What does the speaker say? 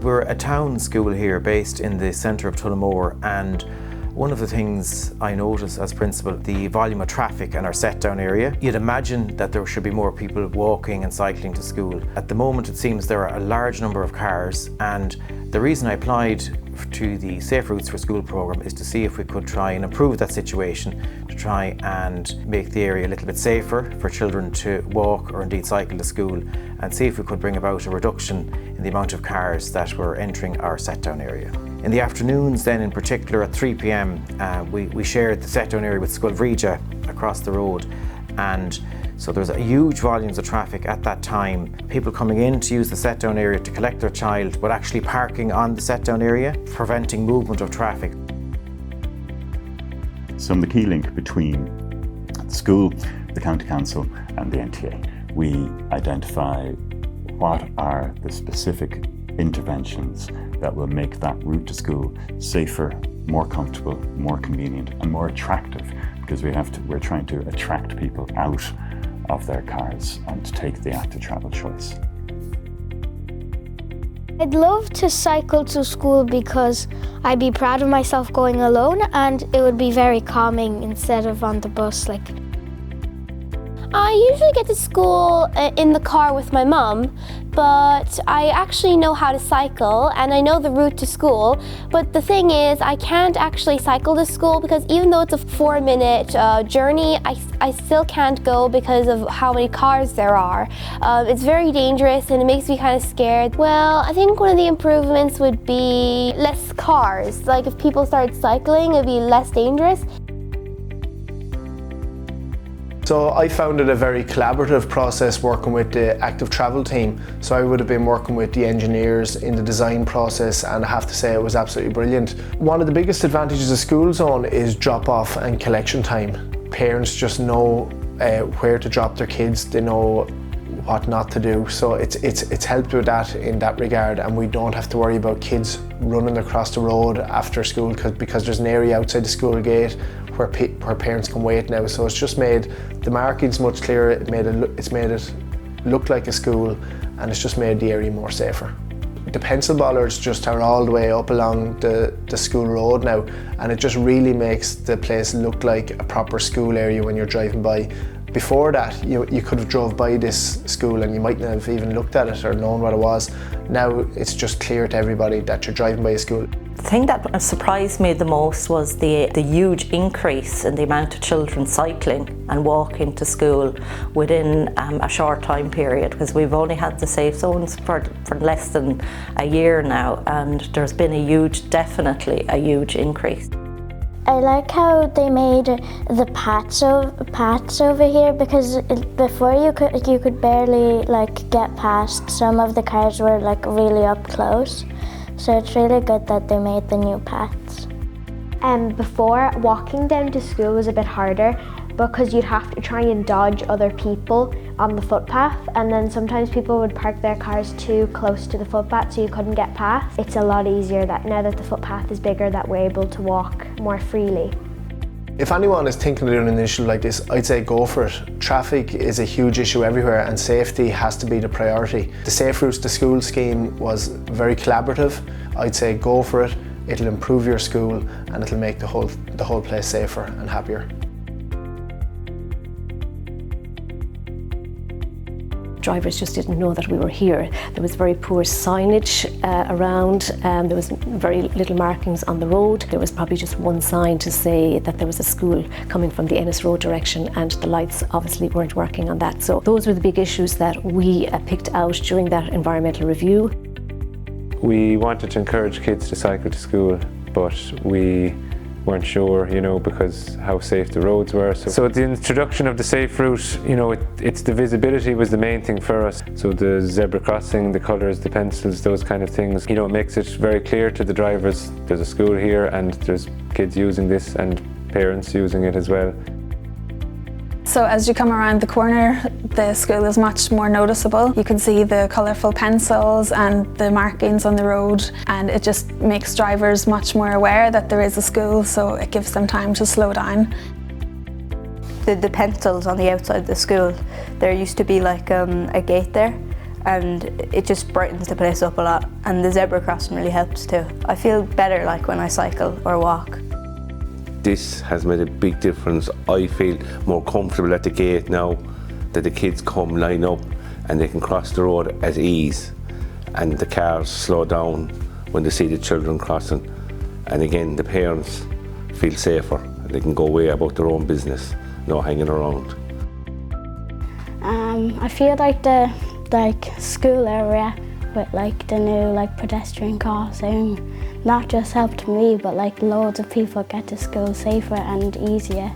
We're a town school here based in the centre of Tullamore, and one of the things I notice as principal, the volume of traffic in our set down area. You'd imagine that there should be more people walking and cycling to school. At the moment it seems there are a large number of cars, and the reason I applied to the Safe Routes for School programme is to see if we could try and improve that situation, to try and make the area a little bit safer for children to walk or indeed cycle to school, and see if we could bring about a reduction in the amount of cars that were entering our set down area. In the afternoons then, in particular at 3 p.m, we shared the set down area with Sculvrija across the road, and so there's a huge volumes of traffic at that time. People coming in to use the set down area to collect their child, but actually parking on the set down area, preventing movement of traffic. So the key link between the school, the county council and the NTA, we identify what are the specific interventions that will make that route to school safer, more comfortable, more convenient and more attractive, because we're trying to attract people out of their cars and to take the active travel choice. I'd love to cycle to school because I'd be proud of myself going alone, and it would be very calming instead of on the bus. I usually get to school in the car with my mum, but I actually know how to cycle and I know the route to school. But the thing is, I can't actually cycle to school because even though it's a 4-minute journey, I still can't go because of how many cars there are. It's very dangerous and it makes me kind of scared. Well, I think one of the improvements would be less cars. Like if people started cycling, it'd be less dangerous. So I found it a very collaborative process working with the active travel team. So I would have been working with the engineers in the design process, and I have to say it was absolutely brilliant. One of the biggest advantages of School Zone is drop off and collection time. Parents just know where to drop their kids, they know what not to do. So it's helped with that in that regard, and we don't have to worry about kids running across the road after school because there's an area outside the school gate where parents can wait now. So it's just made the markings much clearer, it's made it look like a school, and it's just made the area more safer. The pencil bollards just are all the way up along the school road now, and it just really makes the place look like a proper school area when you're driving by. Before that, you could have drove by this school and you mightn't have even looked at it or known what it was. Now it's just clear to everybody that you're driving by a school. The thing that surprised me the most was the huge increase in the amount of children cycling and walking to school within a short time period, because we've only had the safe zones for less than a year now, and there's been definitely a huge increase. I like how they made the paths over here, because before you could barely get past. Some of the cars were really up close, so it's really good that they made the new paths. Before, walking down to school was a bit harder because you'd have to try and dodge other people on the footpath, and then sometimes people would park their cars too close to the footpath so you couldn't get past. It's a lot easier that now that the footpath is bigger that we're able to walk more freely. If anyone is thinking of doing an initiative like this, I'd say go for it. Traffic is a huge issue everywhere and safety has to be the priority. The Safe Routes to School scheme was very collaborative. I'd say go for it. It'll improve your school and it'll make the whole place safer and happier. Drivers just didn't know that we were here. There was very poor signage around, there was very little markings on the road. There was probably just one sign to say that there was a school coming from the Ennis Road direction, and the lights obviously weren't working on that. So those were the big issues that we picked out during that environmental review. We wanted to encourage kids to cycle to school, but we weren't sure, because how safe the roads were. So the introduction of the safe route, it's the visibility was the main thing for us. So the zebra crossing, the colours, the pencils, those kind of things, it makes it very clear to the drivers there's a school here and there's kids using this and parents using it as well. So as you come around the corner, the school is much more noticeable. You can see the colourful pencils and the markings on the road, and it just makes drivers much more aware that there is a school, so it gives them time to slow down. The pencils on the outside of the school, there used to be a gate there, and it just brightens the place up a lot, and the zebra crossing really helps too. I feel better like when I cycle or walk. This has made a big difference. I feel more comfortable at the gate now that the kids come line up and they can cross the road at ease, and the cars slow down when they see the children crossing, and again the parents feel safer. They can go away about their own business, no hanging around. I feel like the school area with the new pedestrian crossing not just helped me, but loads of people get to school safer and easier.